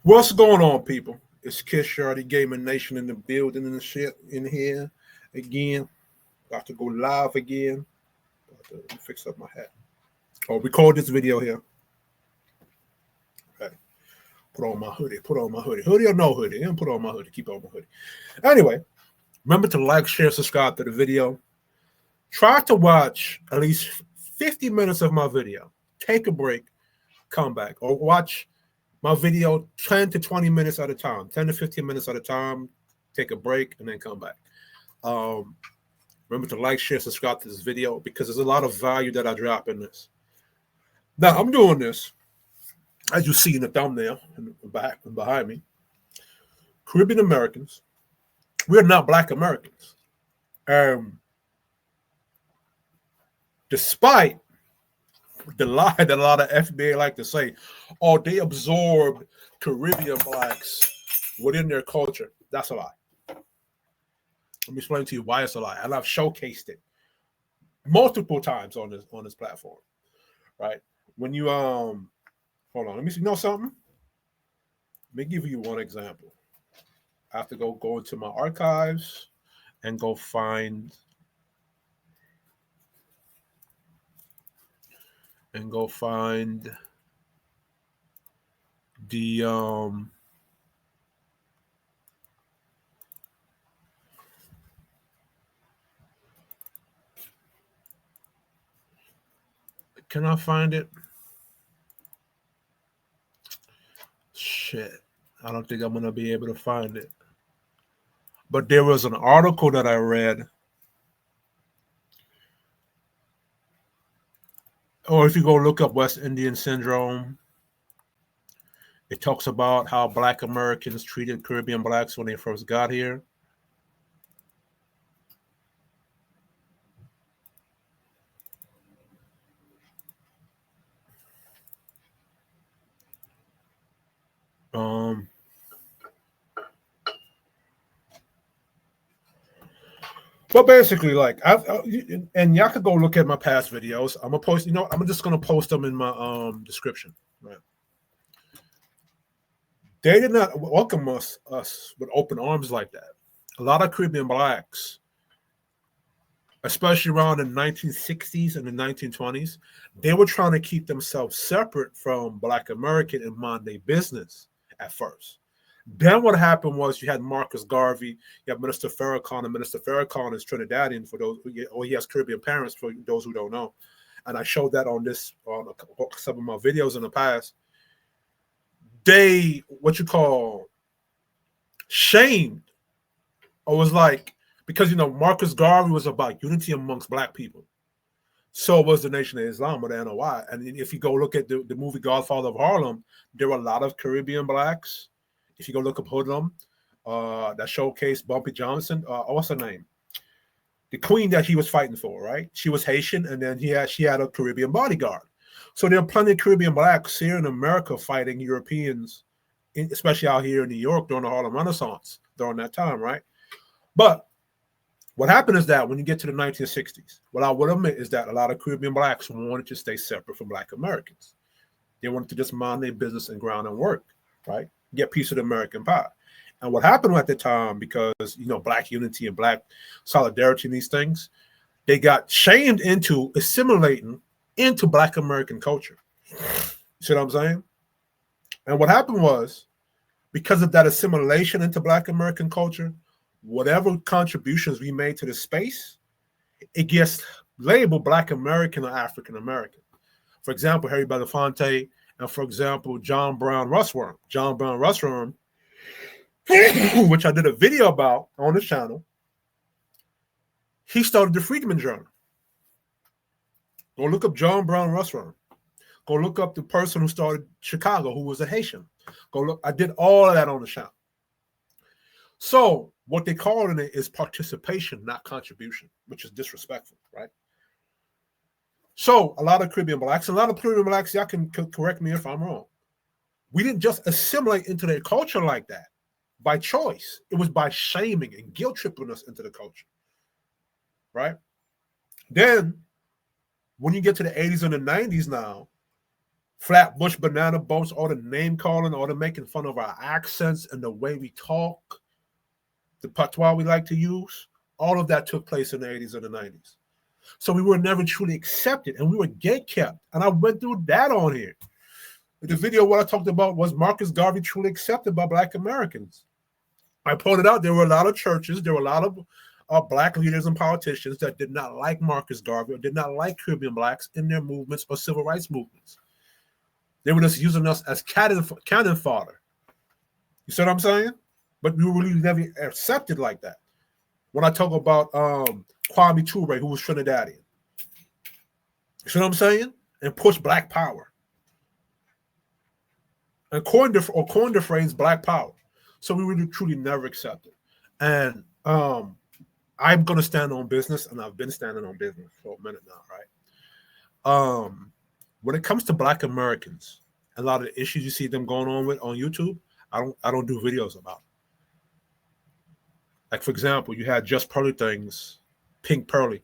What's going on, people? It's Kiss Shorty Gaming Nation in the building and the shit in here again. About to go live again. Let me fix up my hat. Oh, record this video here. Okay. Put on my hoodie. Put on my hoodie. Hoodie or no hoodie? And put on my hoodie. Keep on my hoodie. Anyway, remember to like, share, subscribe to the video. Try to watch at least 50 minutes of my video. Take a break, come back, or watch my video 10 to 20 minutes at a time, 10 to 15 minutes at a time, take a break, and then come back. Remember to like, share, subscribe to this video because there's a lot of value that I drop in this. Now, I'm doing this, as you see in the thumbnail in the back and behind me. Caribbean Americans, we're not Black Americans. Despite the lie that a lot of FBA like to say, oh, they absorbed Caribbean Blacks within their culture. That's a lie. Let me explain to you why it's a lie. And I've showcased it multiple times on this platform. Right? When you hold on, let me see. You know something? Let me give you one example. I have to go into my archives and go find the can I find it? Shit. I don't think I'm gonna be able to find it. But there was an article that I read. Or if you go look up West Indian Syndrome, it talks about how Black Americans treated Caribbean Blacks when they first got here. But basically, like, and y'all could go look at my past videos. I'm gonna post. You know, I'm just gonna post them in my description. Right? They did not welcome us with open arms like that. A lot of Caribbean Blacks, especially around the 1960s and the 1920s, they were trying to keep themselves separate from Black American and mind their business at first. Then what happened was you had Marcus Garvey, you have Minister Farrakhan, and Minister Farrakhan is Trinidadian for those, or he has Caribbean parents for those who don't know. And I showed that on some of my videos in the past. They, shamed, or was like, because, Marcus Garvey was about unity amongst Black people. So was the Nation of Islam or the NOI. And if you go look at the movie Godfather of Harlem, there were a lot of Caribbean Blacks. If you go look up Hoodlum, that showcased Bumpy Johnson, what's her name? The queen that he was fighting for, right? She was Haitian, and then she had a Caribbean bodyguard. So there are plenty of Caribbean Blacks here in America fighting Europeans, especially out here in New York during the Harlem Renaissance during that time, right? But what happened is that when you get to the 1960s, what I would admit is that a lot of Caribbean Blacks wanted to stay separate from Black Americans. They wanted to just mind their business and ground and work, right? Get a piece of the American pie. And what happened at the time, because, Black unity and Black solidarity and these things, they got shamed into assimilating into Black American culture. You see what I'm saying? And what happened was, because of that assimilation into Black American culture, whatever contributions we made to the space, it gets labeled Black American or African American. For example, Harry Belafonte, and for example, John Brown Russwurm. John Brown Russwurm, which I did a video about on the channel, he started the Freedman Journal. Go look up John Brown Russwurm. Go look up the person who started Chicago, who was a Haitian. Go look. I did all of that on the channel. So what they call in it is participation, not contribution, which is disrespectful, right? So a lot of Caribbean Blacks, y'all can correct me if I'm wrong. We didn't just assimilate into their culture like that by choice. It was by shaming and guilt tripping us into the culture, right? Then when you get to the 80s and the 90s now, Flatbush banana boats, all the name calling, all the making fun of our accents and the way we talk, the patois we like to use, all of that took place in the 80s and the 90s. So we were never truly accepted, and we were gatekept. And I went through that on here. The video what I talked about was Marcus Garvey truly accepted by Black Americans. I pointed out there were a lot of churches, there were a lot of Black leaders and politicians that did not like Marcus Garvey or did not like Caribbean Blacks in their movements or civil rights movements. They were just using us as cannon fodder. You see what I'm saying? But we were really never accepted like that. When I talk about Kwame Ture, who was Trinidadian. You see what I'm saying? And push Black power. And coined the phrase Black power. So we were truly never accepted. And I'm going to stand on business, and I've been standing on business for a minute now, right? When it comes to Black Americans, a lot of the issues you see them going on with on YouTube, I don't do videos about. Like, for example, you had Just Pearly Things, Pink Pearly,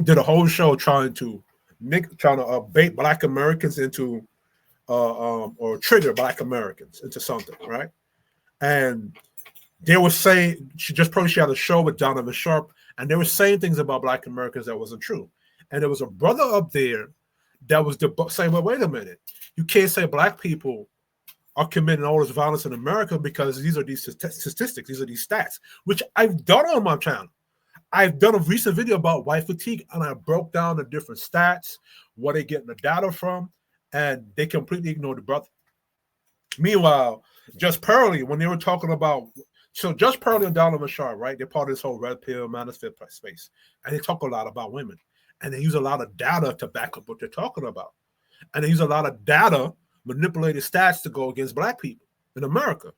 did a whole show trying to bait Black Americans into or trigger Black Americans into something, right? And they were saying she had a show with Donovan Sharp, and they were saying things about Black Americans that wasn't true. And there was a brother up there that was saying, well, wait a minute, you can't say Black people are committing all this violence in America because these are these statistics, these are these stats, which I've done on my channel. I've done a recent video about white fatigue, and I broke down the different stats, where they're getting the data from, and they completely ignored the brother. Meanwhile, Just Pearly, when they were talking about, so Just Pearly and Donovan Sharp, right? They're part of this whole red pill manosphere space, and they talk a lot about women, and they use a lot of data to back up what they're talking about, and they use a lot of data, manipulated stats to go against Black people in America.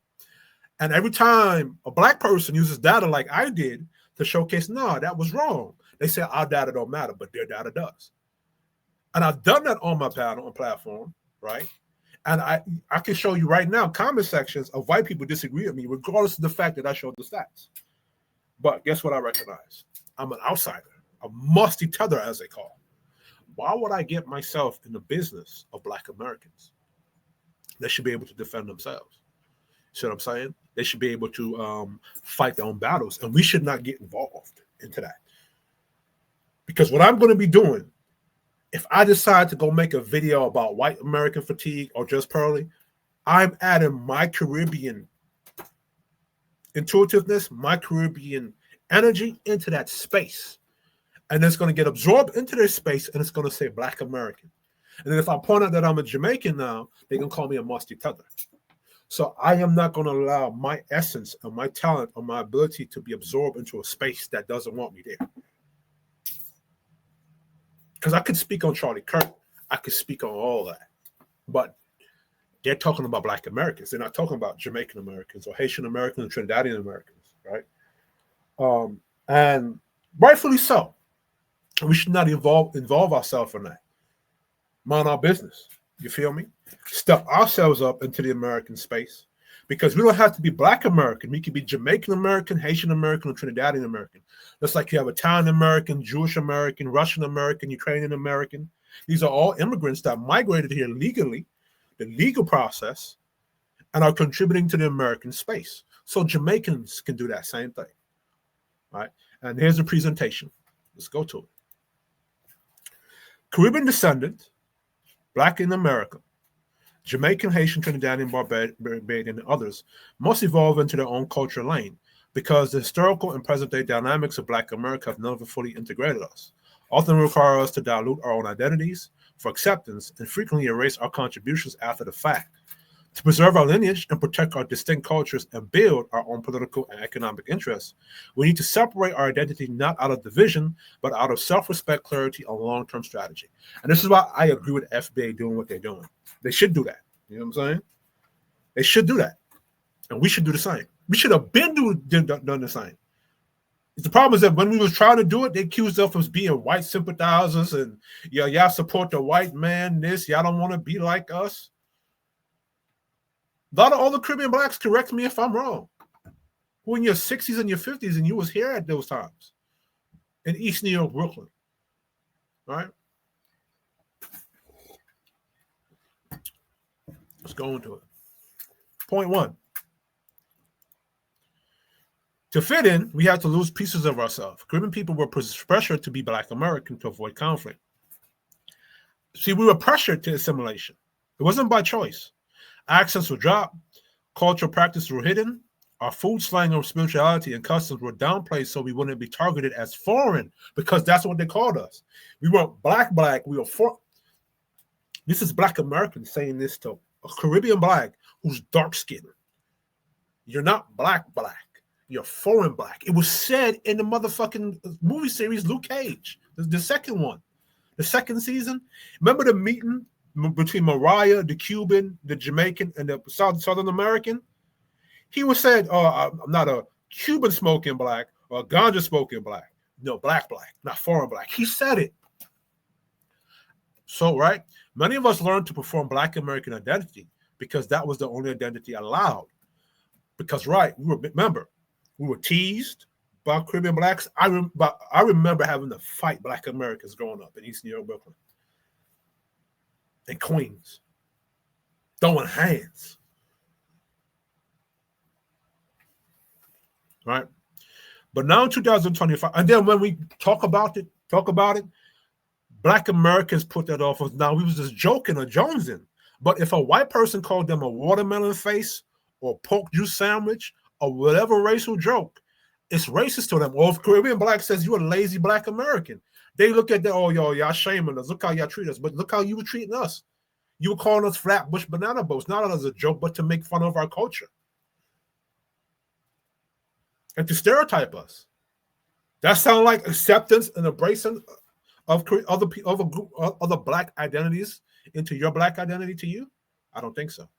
And every time a Black person uses data like I did to showcase, no, that was wrong, they say our data don't matter, but their data does. And I've done that on my panel and platform, right? And I can show you right now comment sections of white people disagree with me, regardless of the fact that I showed the stats. But guess what I recognize? I'm an outsider, a musty tether, as they call. Why would I get myself in the business of Black Americans? They should be able to defend themselves. See what I'm saying? They should be able to fight their own battles, and we should not get involved into that. Because what I'm going to be doing, if I decide to go make a video about white American fatigue or Just Pearly, I'm adding my Caribbean intuitiveness, my Caribbean energy into that space. And it's going to get absorbed into their space, and it's going to say Black American. And then if I point out that I'm a Jamaican now, they can call me a musty tether. So I am not going to allow my essence and my talent or my ability to be absorbed into a space that doesn't want me there. Because I could speak on Charlie Kirk, I could speak on all that, but they're talking about Black Americans. They're not talking about Jamaican Americans or Haitian Americans or Trinidadian Americans, right? And rightfully so. We should not involve ourselves in that. Mind our business. You feel me? Step ourselves up into the American space, because we don't have to be Black American. We can be Jamaican American, Haitian American, or Trinidadian American. Just like you have Italian American, Jewish American, Russian American, Ukrainian American. These are all immigrants that migrated here legally, the legal process, and are contributing to the American space. So Jamaicans can do that same thing. All right? And here's the presentation. Let's go to it. Caribbean descendant, Black in America, Jamaican, Haitian, Trinidadian, Barbadian, and others must evolve into their own cultural lane, because the historical and present-day dynamics of Black America have never fully integrated us, often require us to dilute our own identities for acceptance, and frequently erase our contributions after the fact. To preserve our lineage and protect our distinct cultures and build our own political and economic interests, we need to separate our identity not out of division, but out of self-respect, clarity, and long-term strategy. And this is why I agree with FBA doing what they're doing. They should do that. You know what I'm saying? They should do that. And we should do the same. We should have been done the same. The problem is that when we was trying to do it, they accused us of being white sympathizers and y'all support the white man, this, y'all don't want to be like us. A lot of other Caribbean Blacks, correct me if I'm wrong, who in your 60s and your 50s, and you was here at those times in East New York, Brooklyn, right? Let's go into it. Point one. To fit in, we had to lose pieces of ourselves. Caribbean people were pressured to be Black American to avoid conflict. See, we were pressured to assimilation. It wasn't by choice. Accents were dropped, cultural practices were hidden, our food, slang, or spirituality and customs were downplayed so we wouldn't be targeted as foreign, because that's what they called us. We weren't black, we were foreign. This is Black Americans saying this to a Caribbean Black who's dark-skinned. You're not black. You're foreign Black. It was said in the motherfucking movie series Luke Cage, the second one, the second season. Remember the meeting between Mariah, the Cuban, the Jamaican, and the Southern American? He was said, I'm not a Cuban smoking Black or a ganja smoking Black. No, black, not foreign Black. He said it. So, right, many of us learned to perform Black American identity because that was the only identity allowed. Because, right, we were teased by Caribbean Blacks. I remember having to fight Black Americans growing up in East New York, Brooklyn, and Queens, throwing hands. Right? But now in 2025, and then when we talk about it, Black Americans put that off as now we was just joking or jonesing. But if a white person called them a watermelon face or pork juice sandwich or whatever racial joke, it's racist to them. Or if Caribbean Black says you're a lazy Black American, they look at that, oh, y'all shaming us. Look how y'all treat us. But look how you were treating us. You were calling us flatbush banana boats, not as a joke, but to make fun of our culture. And to stereotype us. That sounds like acceptance and embracing of other Black identities into your Black identity to you? I don't think so.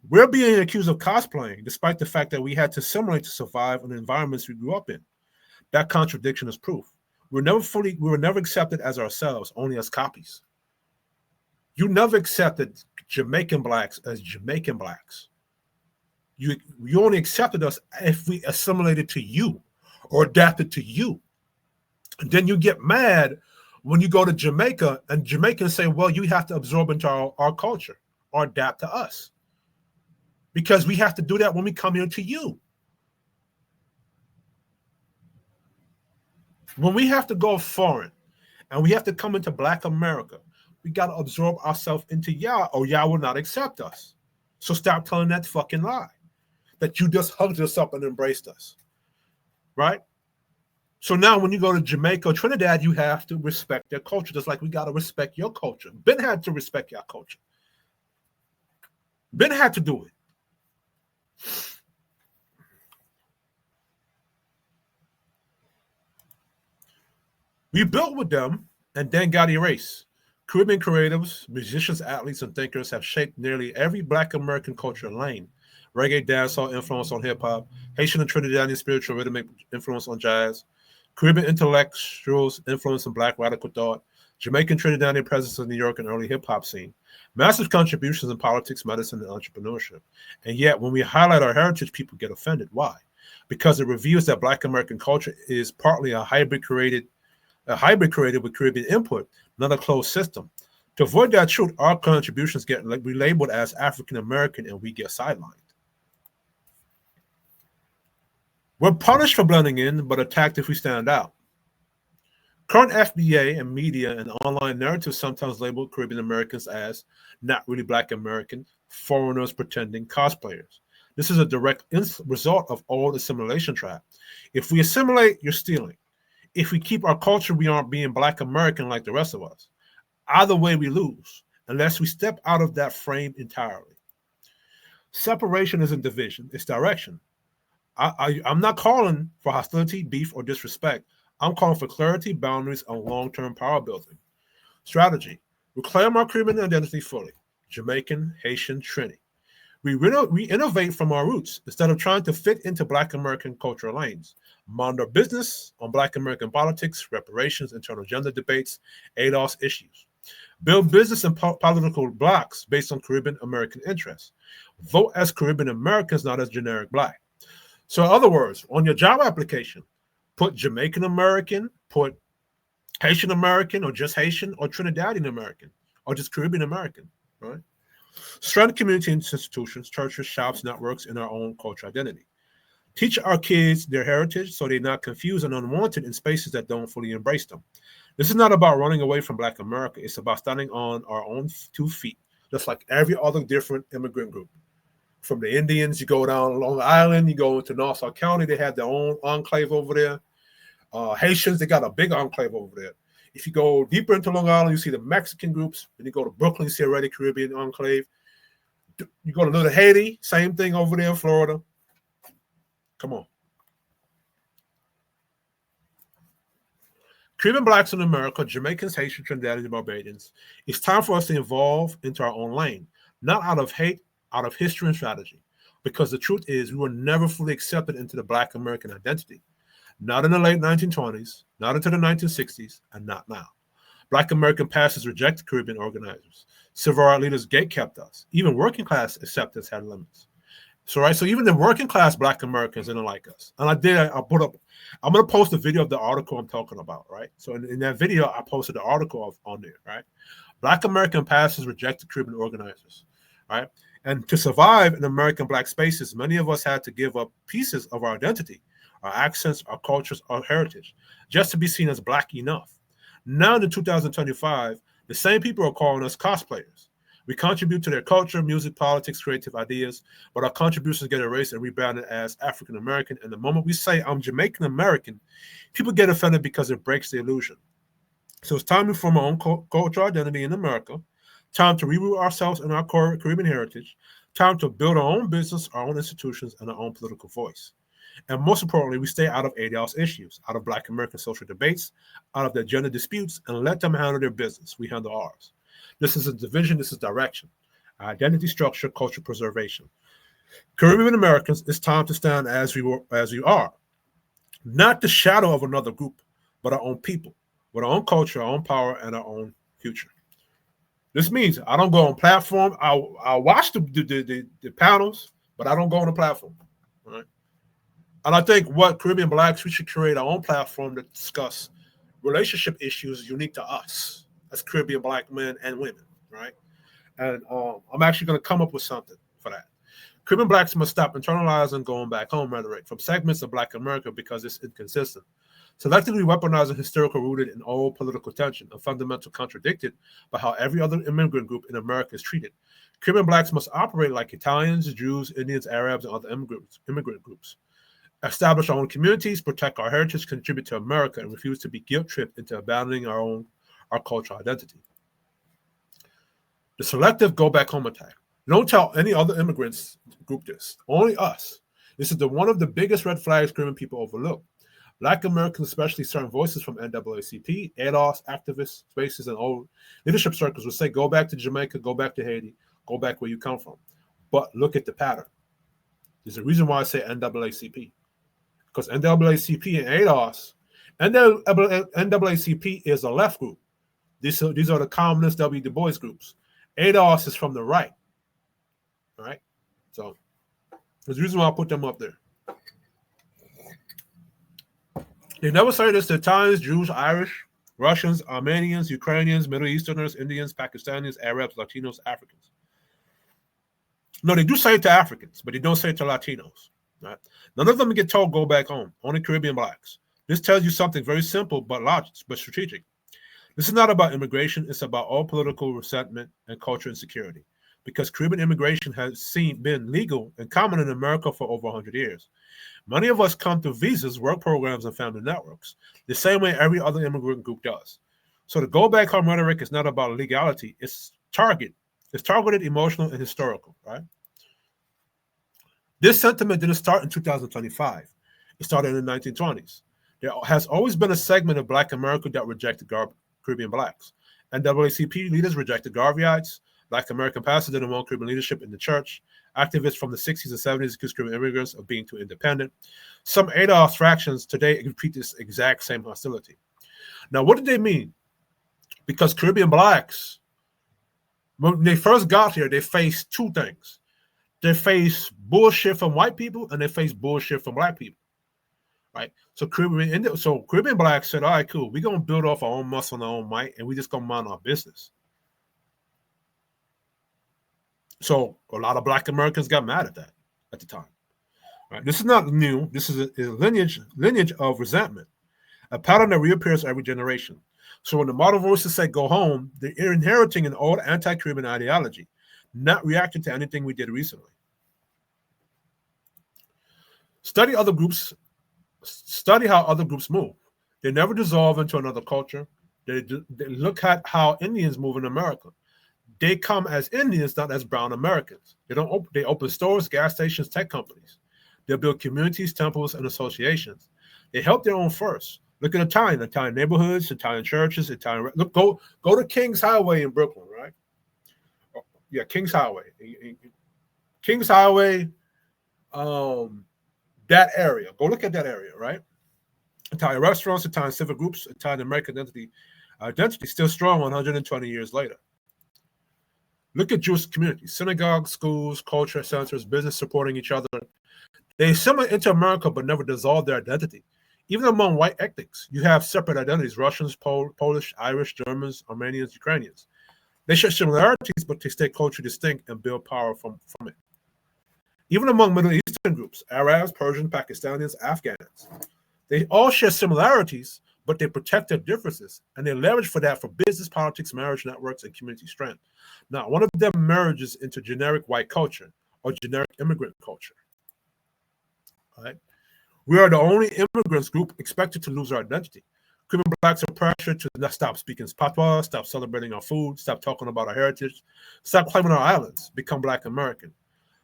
We're being accused of cosplaying, despite the fact that we had to assimilate to survive in the environments we grew up in. That contradiction is proof. We were never accepted as ourselves, only as copies. You never accepted Jamaican Blacks as Jamaican Blacks. You only accepted us if we assimilated to you or adapted to you. And then you get mad when you go to Jamaica and Jamaicans say, well, you have to absorb into our culture or adapt to us. Because we have to do that when we come here to you. When we have to go foreign and we have to come into Black America, we got to absorb ourselves into y'all or y'all will not accept us. So stop telling that fucking lie that you just hugged us up and embraced us. Right? So now when you go to Jamaica or Trinidad, you have to respect their culture, just like we got to respect your culture. Ben had to respect your culture. Ben had to do it. We built with them and then got erased. Caribbean creatives, musicians, athletes, and thinkers have shaped nearly every Black American culture lane. Reggae, dancehall influence on hip-hop, Haitian and Trinidadian spiritual rhythmic influence on jazz, Caribbean intellectuals influence on Black radical thought, Jamaican Trinidadian presence in New York and early hip-hop scene, massive contributions in politics, medicine, and entrepreneurship. And yet, when we highlight our heritage, people get offended. Why? Because it reveals that Black American culture is partly a hybrid created with Caribbean input, not a closed system. To avoid that truth, our contributions get relabeled as African American and we get sidelined. We're punished for blending in, but attacked if we stand out. Current FBA and media and online narratives sometimes label Caribbean Americans as not really Black American, foreigners pretending cosplayers. This is a direct result of old assimilation trap. If we assimilate, you're stealing. If we keep our culture, we aren't being Black American like the rest of us. Either way, we lose, unless we step out of that frame entirely. Separation isn't division, it's direction. I'm not calling for hostility, beef, or disrespect. I'm calling for clarity, boundaries, and long-term power building. Strategy. Reclaim our Caribbean identity fully. Jamaican, Haitian, Trini. We innovate from our roots instead of trying to fit into Black American cultural lanes. Mind our business on Black American politics, reparations, internal gender debates, ADOS issues. Build business and political blocks based on Caribbean American interests. Vote as Caribbean Americans, not as generic Black. So in other words, on your job application, put Jamaican American, put Haitian American, or just Haitian, or Trinidadian American, or just Caribbean American, right? Strengthen community institutions, churches, shops, networks, and our own cultural identity. Teach our kids their heritage so they're not confused and unwanted in spaces that don't fully embrace them. This is not about running away from Black America. It's about standing on our own 2 feet, just like every other different immigrant group. From the Indians, you go down Long Island, you go into Nassau County, they have their own enclave over there. Haitians, they got a big enclave over there. If you go deeper into Long Island, you see the Mexican groups. When you go to Brooklyn, you see a Red Caribbean enclave. You go to Little Haiti, same thing over there in Florida. Come on. Caribbean Blacks in America, Jamaicans, Haitians, Trinidadians, and Bajans. It's time for us to evolve into our own lane, not out of hate, out of history and strategy. Because the truth is, we were never fully accepted into the Black American identity. Not in the late 1920s, not into the 1960s, and not now. Black American pastors rejected Caribbean organizers. Civil rights leaders gatekept us. Even working class acceptance had limits. So even the working class Black Americans didn't like us. And I'm going to post a video of the article I'm talking about, right? So in that video, I posted the article on there, right? Black American pastors rejected Caribbean organizers, right? And to survive in American Black spaces, many of us had to give up pieces of our identity, our accents, our cultures, our heritage, just to be seen as Black enough. Now in 2025, the same people are calling us cosplayers. We contribute to their culture, music, politics, creative ideas, but our contributions get erased and rebranded as African American. And the moment we say I'm Jamaican American, people get offended because it breaks the illusion. So it's time to form our own cultural identity in America, time to reroot ourselves in our Caribbean heritage, time to build our own business, our own institutions, and our own political voice. And most importantly, we stay out of ADL's issues, out of Black American social debates, out of their gender disputes, and let them handle their business. We handle ours. This is a division. This is direction. Identity structure, culture preservation. Caribbean Americans, it's time to stand as we are. Not the shadow of another group, but our own people, with our own culture, our own power, and our own future. This means I don't go on platform. I'll watch the panels, but I don't go on the platform. Right? And I think what Caribbean Blacks, we should create our own platform to discuss relationship issues unique to us as Caribbean Black men and women, right? And I'm actually going to come up with something for that. Caribbean Blacks must stop internalizing going back home rhetoric from segments of Black America because it's inconsistent. Selectively weaponizing historical rooted in old political tension and fundamental contradicted by how every other immigrant group in America is treated. Caribbean Blacks must operate like Italians, Jews, Indians, Arabs, and other immigrant groups. Establish our own communities, protect our heritage, contribute to America, and refuse to be guilt-tripped into abandoning our cultural identity. The selective go back home attack. Don't tell any other immigrants group this. Only us. This is one of the biggest red flags Caribbean people overlook. Black Americans, especially certain voices from NAACP, ADOS, activists, spaces, and old leadership circles will say, go back to Jamaica, go back to Haiti, go back where you come from. But look at the pattern. There's a reason why I say NAACP. Because NAACP and ADOS, NAACP is a left group. These are the communist W. Du Bois groups. ADOS is from the right. All right? So there's a reason why I put them up there. They never say this to Italians, Jews, Irish, Russians, Armenians, Ukrainians, Middle Easterners, Indians, Pakistanis, Arabs, Latinos, Africans. No, they do say it to Africans, but they don't say it to Latinos. Right? None of them get told go back home. Only Caribbean Blacks. This tells you something very simple but strategic. This is not about immigration. It's about all political resentment and culture insecurity. Because Caribbean immigration has been legal and common in America for over 100 years. Many of us come through visas, work programs, and family networks, the same way every other immigrant group does. So the go back home rhetoric is not about legality. It's targeted, emotional, and historical, right? This sentiment didn't start in 2025. It started in the 1920s. There has always been a segment of Black America that rejected Caribbean Blacks. NAACP leaders rejected Garveyites. Black American pastors didn't want Caribbean leadership in the church. Activists from the 60s and 70s accused Caribbean immigrants of being too independent. Some ADOS fractions today repeat this exact same hostility. Now, what did they mean? Because Caribbean Blacks, when they first got here, they faced two things. They faced bullshit from white people and they faced bullshit from Black people. Right? So Caribbean Blacks said, all right, cool. We're going to build off our own muscle and our own might, and we just going to mind our business. So a lot of Black Americans got mad at that at the time. Right? This is not new. This is a lineage of resentment, a pattern that reappears every generation. So when the modern voices say go home, they're inheriting an old anti-Caribbean ideology, not reacting to anything we did recently. Study other groups. Study how other groups move. They never dissolve into another culture. They look at how Indians move in America. They come as Indians, not as brown Americans. They open stores, gas stations, tech companies. They build communities, temples, and associations. They help their own first. Look at Italian neighborhoods, Italian churches, look, go to King's Highway in Brooklyn, right? Yeah, King's Highway. King's Highway, that area. Go look at that area, right? Italian restaurants, Italian civic groups, Italian American identity still strong 120 years later. Look at Jewish communities, synagogues, schools, culture centers, business supporting each other. They assimilate into America but never dissolve their identity. Even among white ethnics, you have separate identities: Russians, Polish, Irish, Germans, Armenians, Ukrainians. They share similarities, but they stay culturally distinct and build power from it. Even among Middle Eastern groups, Arabs, Persians, Pakistanis, Afghans, they all share similarities, but they protect their differences, and they leverage for that for business, politics, marriage networks, and community strength. Now, one of them merges into generic white culture or generic immigrant culture. All right? We are the only immigrants group expected to lose our identity. Caribbean Blacks are pressured to stop speaking patois, stop celebrating our food, stop talking about our heritage, stop claiming our islands, become Black American.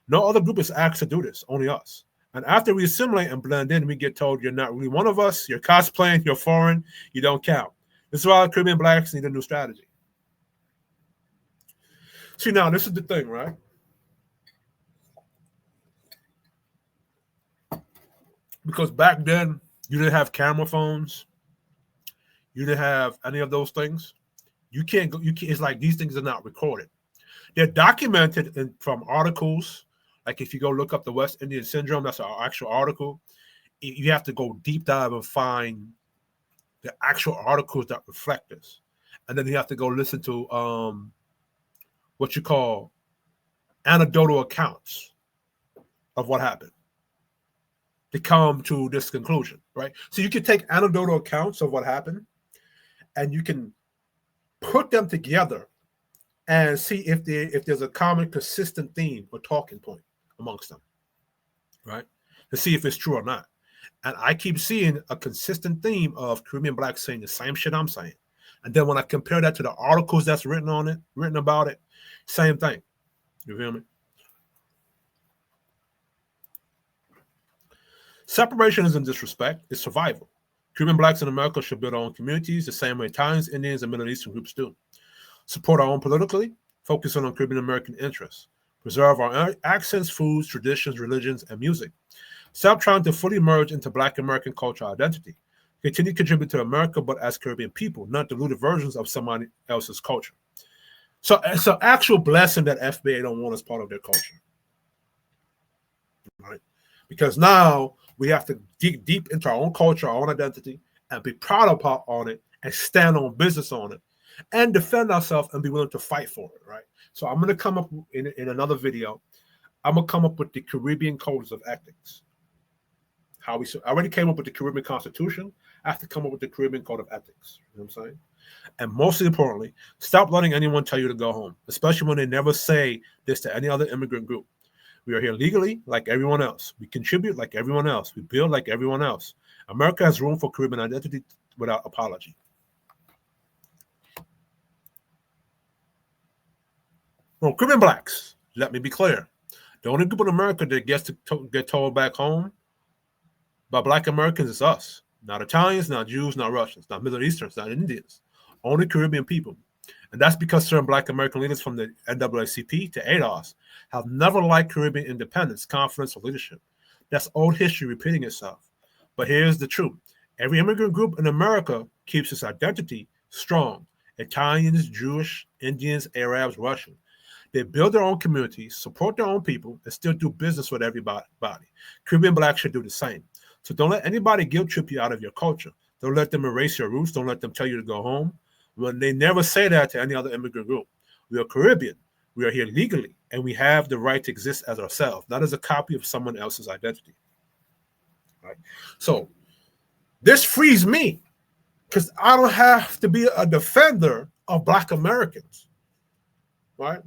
No other group is asked to do this, only us. And after we assimilate and blend in, we get told you're not really one of us, you're cosplaying, you're foreign, you don't count. This is why Caribbean Blacks need a new strategy. See, now, this is the thing, right? Because back then, you didn't have camera phones. You didn't have any of those things. You can't go. It's like these things are not recorded. They're documented from articles. Like if you go look up the West Indian Syndrome, that's an actual article. You have to go deep dive and find the actual articles that reflect this, and then you have to go listen to what you call anecdotal accounts of what happened to come to this conclusion, right? So you can take anecdotal accounts of what happened, and you can put them together and see if there's a common, consistent theme or talking point amongst them, right? To see if it's true or not. And I keep seeing a consistent theme of Caribbean Blacks saying the same shit I'm saying. And then when I compare that to the articles that's written about it, same thing. You feel me? Separation isn't disrespect, it's survival. Caribbean Blacks in America should build our own communities the same way Italians, Indians, and Middle Eastern groups do. Support our own politically, focusing on Caribbean American interests. Preserve our accents, foods, traditions, religions, and music. Stop trying to fully merge into Black American cultural identity. Continue to contribute to America, but as Caribbean people, not diluted versions of somebody else's culture. So it's an actual blessing that FBA don't want us part of their culture. Right? Because now we have to dig deep into our own culture, our own identity, and be proud on it, and stand on business on it, and defend ourselves and be willing to fight for it, right? So I'm going to come up in another video. I'm going to come up with the Caribbean codes of ethics. I already came up with the Caribbean Constitution. I have to come up with the Caribbean Code of Ethics. You know what I'm saying? And most importantly, stop letting anyone tell you to go home, especially when they never say this to any other immigrant group. We are here legally like everyone else. We contribute like everyone else. We build like everyone else. America has room for Caribbean identity without apology. Well, Caribbean Blacks, let me be clear. The only group in America that gets to get told back home by Black Americans is us. Not Italians, not Jews, not Russians, not Middle Easterns, not Indians. Only Caribbean people. And that's because certain Black American leaders from the NAACP to ADOS have never liked Caribbean independence, confidence, or leadership. That's old history repeating itself. But here's the truth. Every immigrant group in America keeps its identity strong. Italians, Jewish, Indians, Arabs, Russians. They build their own communities, support their own people, and still do business with everybody. Caribbean Blacks should do the same. So don't let anybody guilt trip you out of your culture. Don't let them erase your roots. Don't let them tell you to go home. When they never say that to any other immigrant group. We are Caribbean. We are here legally, and we have the right to exist as ourselves, not as a copy of someone else's identity. Right? So this frees me because I don't have to be a defender of Black Americans, right?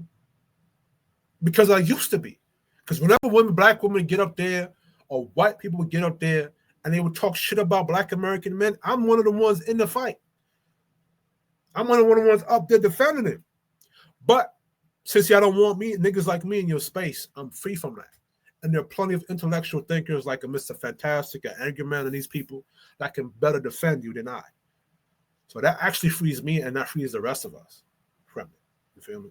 Because I used to be. Because whenever Black women get up there, or white people would get up there, and they would talk shit about Black American men, I'm one of the ones in the fight. I'm one of the ones up there defending it. But since y'all don't want me, niggas like me in your space, I'm free from that. And there are plenty of intellectual thinkers like a Mr. Fantastic, an Angry Man, and these people that can better defend you than I. So that actually frees me, and that frees the rest of us from it. You feel me?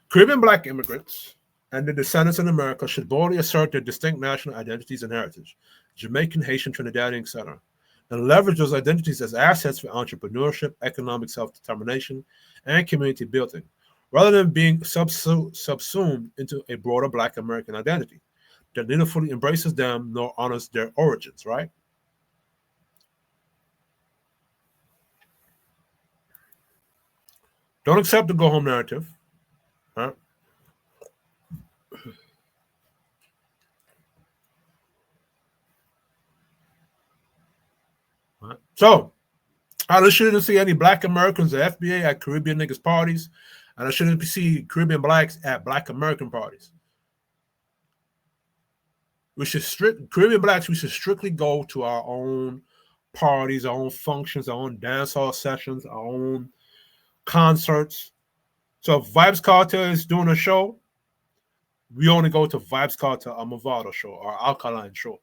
Caribbean Black immigrants and their descendants in America should boldly assert their distinct national identities and heritage, Jamaican, Haitian, Trinidadian, etc., and leverage those identities as assets for entrepreneurship, economic self-determination, and community building, rather than being subsumed into a broader Black American identity that neither fully embraces them nor honors their origins, right? Don't accept the go-home narrative. Right? Right. So, I shouldn't see any Black Americans at FBA at Caribbean niggas parties, and I shouldn't see Caribbean Blacks at Black American parties. Caribbean Blacks, we should strictly go to our own parties, our own functions, our own dance hall sessions, our own concerts. So if Vibes Cartel is doing a show, we only go to Vibes Cartel, a Movado show, or Alkaline show.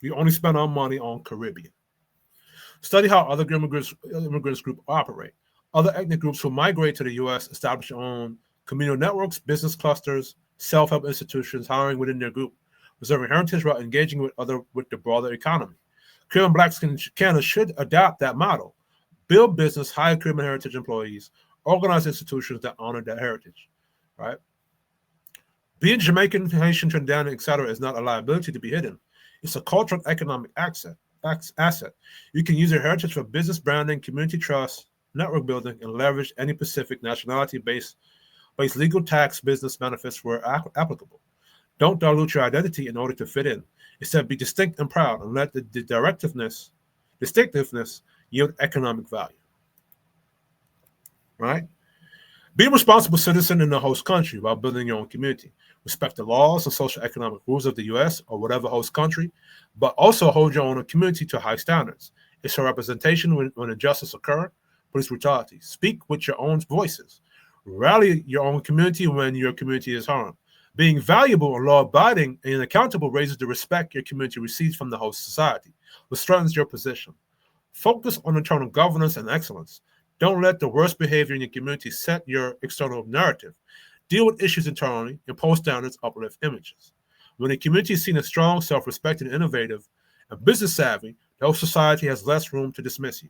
We only spend our money on Caribbean. Study how other immigrants groups operate. Other ethnic groups who migrate to the U.S. establish their own communal networks, business clusters, self-help institutions, hiring within their group, preserving heritage while engaging with the broader economy. Caribbean Blacks can and should adopt that model. Build business, hire Caribbean heritage employees, organize institutions that honor that heritage, right? Being Jamaican, Haitian, Trinidadian, etc. is not a liability to be hidden. It's a cultural and economic asset. You can use your heritage for business branding, community trust, network building, and leverage any specific nationality-based legal tax business benefits where applicable. Don't dilute your identity in order to fit in. Instead, be distinct and proud and let the distinctiveness yield economic value. Right? Be a responsible citizen in the host country while building your own community. Respect the laws and social economic rules of the U.S. or whatever host country, but also hold your own community to high standards. It's a representation when injustice occurs, police brutality. Speak with your own voices. Rally your own community when your community is harmed. Being valuable and law-abiding and accountable raises the respect your community receives from the host society, which strengthens your position. Focus on internal governance and excellence. Don't let the worst behavior in your community set your external narrative. Deal with issues internally, impose standards, uplift images. When a community is seen as strong, self-respecting, innovative, and business savvy, the whole society has less room to dismiss you.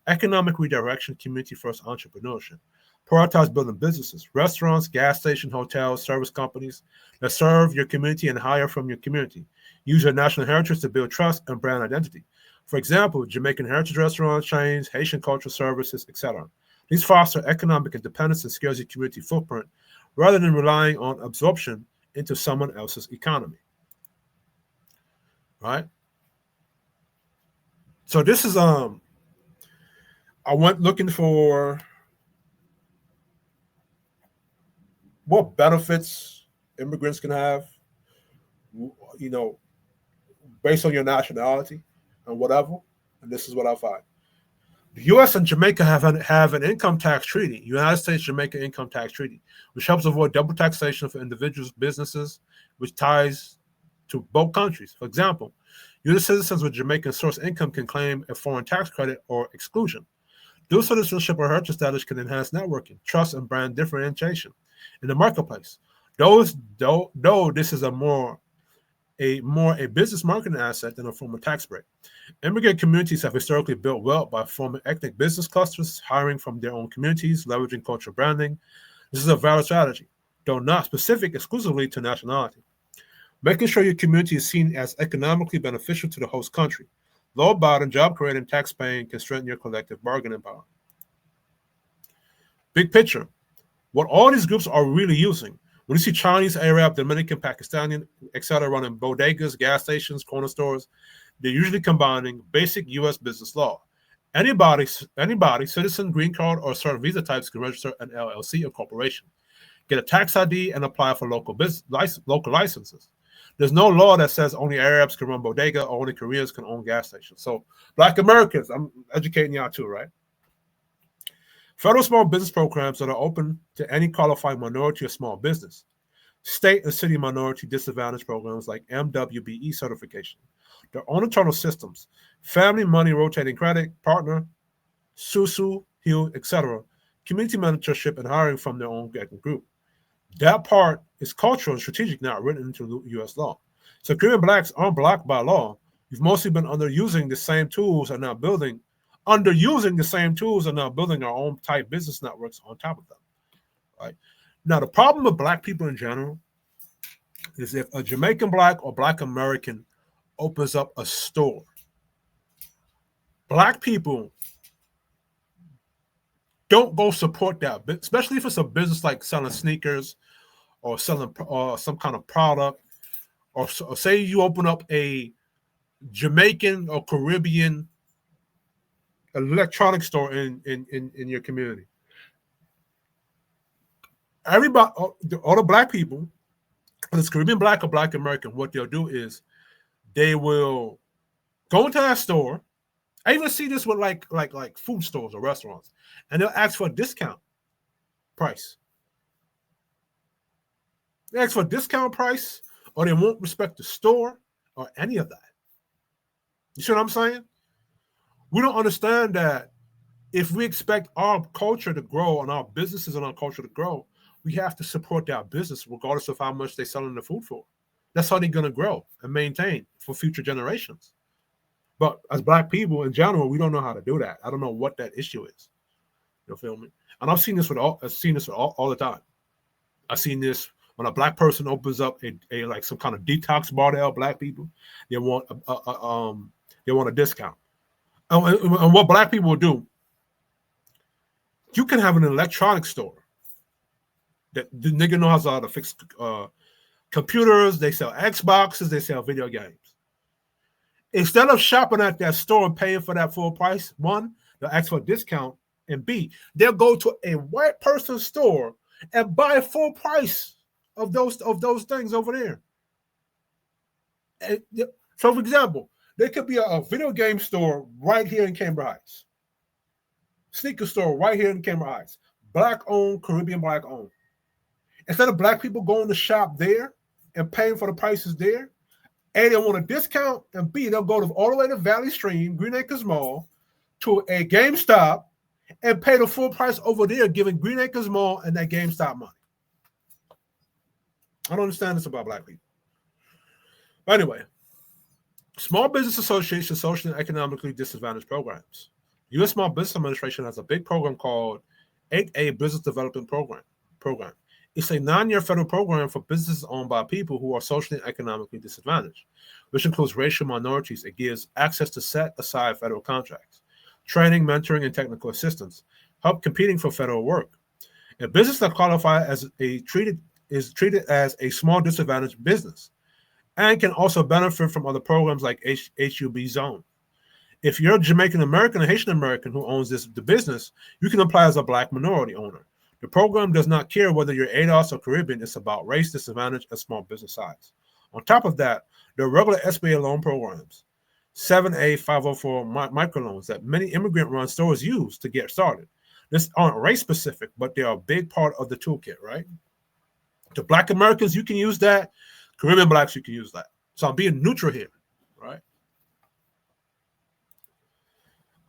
Economic redirection, community-first entrepreneurship. Prioritize building businesses, restaurants, gas stations, hotels, service companies that serve your community and hire from your community. Use your national heritage to build trust and brand identity. For example, Jamaican heritage restaurant chains, Haitian cultural services, etc. These foster economic independence and scales your community footprint rather than relying on absorption into someone else's economy. Right? So this is I went looking for what benefits immigrants can have, based on your nationality and whatever. And this is what I find. The U.S. and Jamaica have an income tax treaty, United States-Jamaica income tax treaty, which helps avoid double taxation for individuals, businesses, which ties to both countries. For example, U.S. citizens with Jamaican source income can claim a foreign tax credit or exclusion. Dual citizenship or heritage status can enhance networking, trust, and brand differentiation in the marketplace. Though this is a more a business marketing asset than a form of tax break. Immigrant communities have historically built wealth by forming ethnic business clusters, hiring from their own communities, leveraging cultural branding. This is a valid strategy, though not specific exclusively to nationality. Making sure your community is seen as economically beneficial to the host country. Law-abiding, job-creating, tax-paying can strengthen your collective bargaining power. Big picture, what all these groups are really using. When you see Chinese, Arab, Dominican, Pakistani, etc., running bodegas, gas stations, corner stores, they're usually combining basic U.S. business law. Anybody, citizen, green card, or certain visa types can register an LLC or corporation, get a tax ID, and apply for local licenses. There's no law that says only Arabs can run bodega or only Koreans can own gas stations. So Black Americans, I'm educating y'all too, right? Federal small business programs that are open to any qualified minority or small business. State and city minority disadvantage programs like MWBE certification. Their own internal systems, family money rotating credit, partner, SUSU, HUE, etc., community mentorship and hiring from their own group. That part is cultural and strategic, not written into U.S. law. So Korean blacks aren't blocked by law. We've mostly been underusing the same tools and now building our own type business networks on top of them. Right? Now, the problem with Black people in general is if a Jamaican Black or Black American opens up a store, Black people don't go support that, especially if it's a business like selling sneakers or selling some kind of product, or say you open up a Jamaican or Caribbean electronics store in your community. Everybody, all the Black people, whether it's Caribbean Black or Black American, what they'll do is they will go into that store. I even see this with like food stores or restaurants, and they'll ask for a discount price. They ask for a discount price, or they won't respect the store or any of that. You see what I'm saying? We don't understand that if we expect our culture to grow and our businesses and our culture to grow, we have to support that business regardless of how much they're selling the food for. That's how they're going to grow and maintain for future generations. But as Black people in general, we don't know how to do that. I don't know what that issue is. You feel me? And I've seen this all the time. I've seen this when a Black person opens up a like some kind of detox bar to help Black people. They want a discount. And what Black people will do, you can have an electronics store that the nigga knows how to fix computers. They sell Xboxes. They sell video games. Instead of shopping at that store and paying for that full price, one, they'll ask for a discount, and B, they'll go to a white person's store and buy a full price of those things over there. And so, for example, there could be a video game store right here in Cambridge Heights, sneaker store right here in Cambridge Heights, Black owned, Caribbean Black owned. Instead of Black people going to shop there and paying for the prices there, A, they want a discount, and B, they'll go all the way to Valley Stream, Green Acres Mall, to a GameStop and pay the full price over there, giving Green Acres Mall and that GameStop money. I don't understand this about Black people. But anyway, Small Business Association socially and economically disadvantaged programs. U.S. Small Business Administration has a big program called 8A Business Development Program. It's a 9-year federal program for businesses owned by people who are socially and economically disadvantaged, which includes racial minorities. It gives access to set-aside federal contracts, training, mentoring, and technical assistance, help competing for federal work. A business that qualifies is treated as a small disadvantaged business and can also benefit from other programs like HUB Zone. If you're a Jamaican American or Haitian American who owns the business, you can apply as a Black minority owner. The program does not care whether you're ADOS or Caribbean. It's about race, disadvantage, and small business size. On top of that, there are regular SBA loan programs, 7A 504 microloans that many immigrant-run stores use to get started. This aren't race-specific, but they are a big part of the toolkit, right? To Black Americans, you can use that. Caribbean Blacks, you can use that. So I'm being neutral here, right?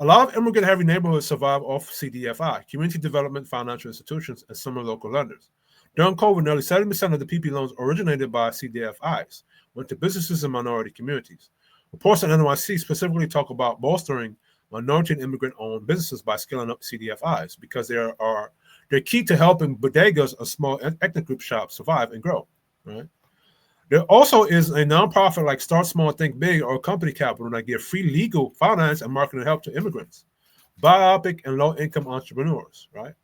A lot of immigrant-heavy neighborhoods survive off CDFI, Community Development Financial Institutions, and similar local lenders. During COVID, nearly 70% of the PPP loans originated by CDFIs went to businesses and minority communities. Reports on NYC specifically talk about bolstering minority and immigrant-owned businesses by scaling up CDFIs because they're key to helping bodegas or small ethnic group shops survive and grow. Right? There also is a nonprofit like Start Small, Think Big or Company Capital that give free legal, finance, and marketing help to immigrants, biopic, and low-income entrepreneurs, right?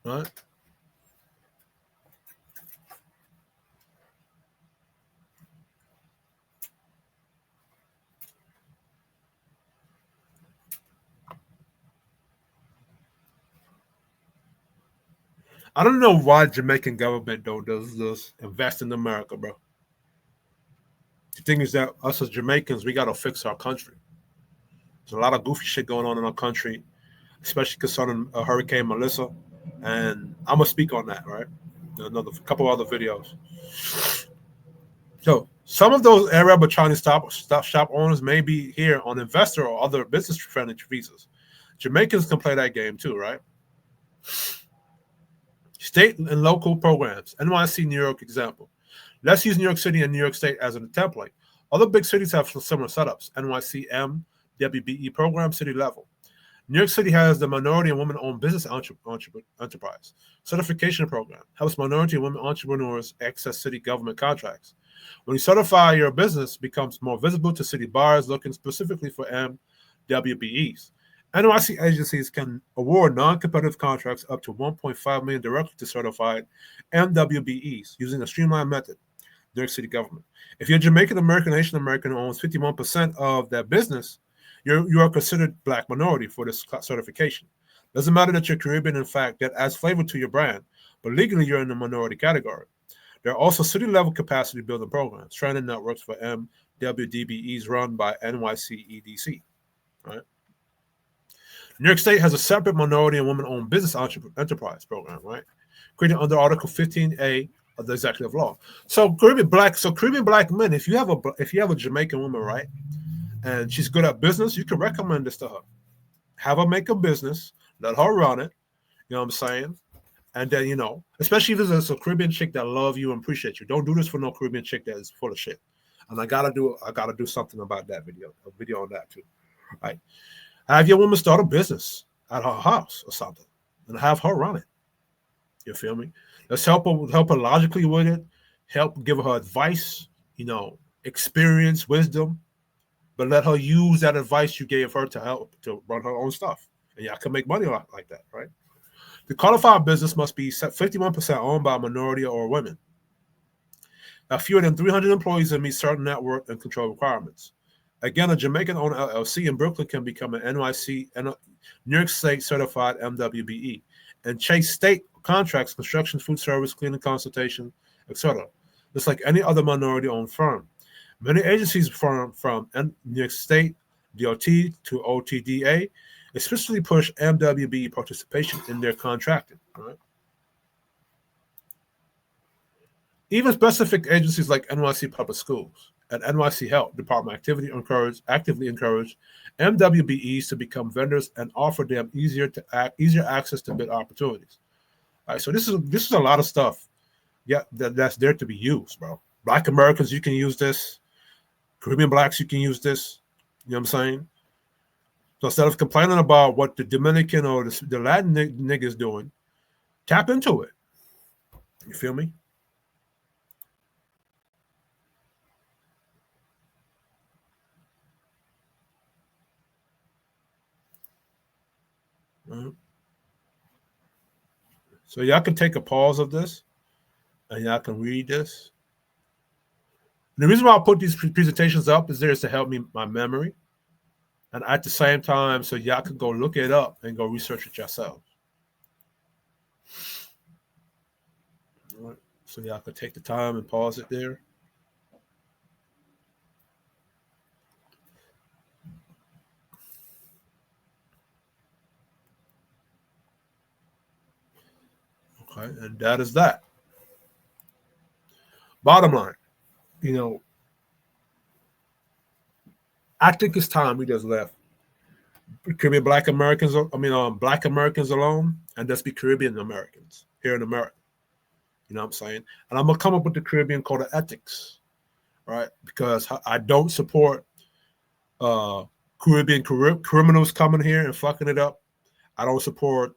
right? I don't know why Jamaican government don't does this invest in America, bro. The thing is that us as Jamaicans, we gotta fix our country. There's a lot of goofy shit going on in our country, especially concerning Hurricane Melissa, and I'm gonna speak on that, right? Another couple other videos. So some of those Arab or Chinese stop shop owners may be here on investor or other business friendly visas. Jamaicans can play that game too, right? State and local programs. NYC, New York example. Let's use New York City and New York State as a template. Other big cities have similar setups. NYCM, WBE program, city level. New York City has the Minority and Women-Owned Business Enterprise certification program. Helps minority and women entrepreneurs access city government contracts. When you certify, your business becomes more visible to city buyers looking specifically for MWBEs. NYC agencies can award non-competitive contracts up to $1.5 million directly to certified MWBEs using a streamlined method. New York City government. If you're Jamaican American, Haitian American who owns 51% of that business, you are considered Black minority for this certification. Doesn't matter that you're Caribbean. In fact, that adds flavor to your brand, but legally you're in the minority category. There are also city-level capacity building programs, training networks for MWDBEs run by NYCEDC. Right? New York State has a separate minority and women-owned business enterprise program, right? Created under Article 15A of the Executive Law. So Caribbean black men, if you have a Jamaican woman, right, and she's good at business, you can recommend this to her. Have her make a business, let her run it. You know what I'm saying? And then, especially if it's a Caribbean chick that love you and appreciate you. Don't do this for no Caribbean chick that is full of shit. And I gotta do something about that a video on that too. Right? Have your woman start a business at her house or something, and have her run it. You feel me? Let's help her logically with it. Help give her advice, experience, wisdom, but let her use that advice you gave her to help to run her own stuff. And y'all can make money like that, right? The qualified business must be 51% owned by a minority or women. Now, fewer than 300 employees and meet certain network and control requirements. Again, a Jamaican-owned LLC in Brooklyn can become an NYC and New York State certified MWBE and chase state contracts, construction, food service, cleaning consultation, etc. Just like any other minority-owned firm. Many agencies from New York State, DOT to OTDA, especially push MWBE participation in their contracting. Right? Even specific agencies like NYC Public Schools and NYC Health Department actively encourage MWBEs to become vendors and offer them easier access to bid opportunities. All right, so this is a lot of stuff. Yeah, that's there to be used, bro. Black Americans, you can use this. Caribbean blacks, you can use this. You know what I'm saying? So instead of complaining about what the Dominican or the Latin niggas doing, tap into it. You feel me? Mm-hmm. So y'all can take a pause of this, and y'all can read this. And the reason why I put these presentations up is there is to help me my memory, and at the same time, so y'all can go look it up and go research it yourselves. All right. So y'all can take the time and pause it there. Okay, and that is that. Bottom line, I think it's time we just left Caribbean Black Americans. Black Americans alone, and just be Caribbean Americans here in America. You know what I'm saying? And I'm gonna come up with the Caribbean Code of Ethics, right? Because I don't support Caribbean criminals coming here and fucking it up. I don't support.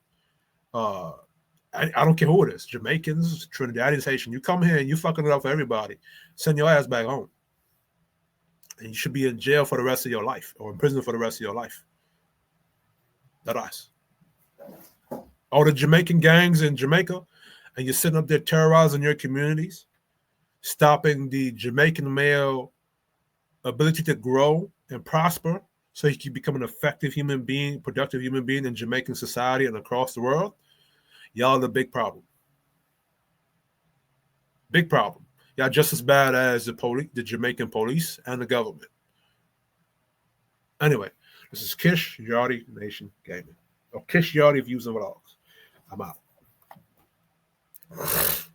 I don't care who it is, Jamaicans, Trinidadians, Haitians. You come here and you fucking it up for everybody. Send your ass back home, and you should be in jail for the rest of your life or in prison for the rest of your life. That us. All the Jamaican gangs in Jamaica, and you're sitting up there terrorizing your communities, stopping the Jamaican male ability to grow and prosper so he can become an effective human being, productive human being in Jamaican society and across the world. Y'all are the big problem. Big problem. Y'all just as bad as the Jamaican police and the government. Anyway, this is Kish Yardi Nation Gaming. Or Kish Yardi Views and Vlogs. I'm out.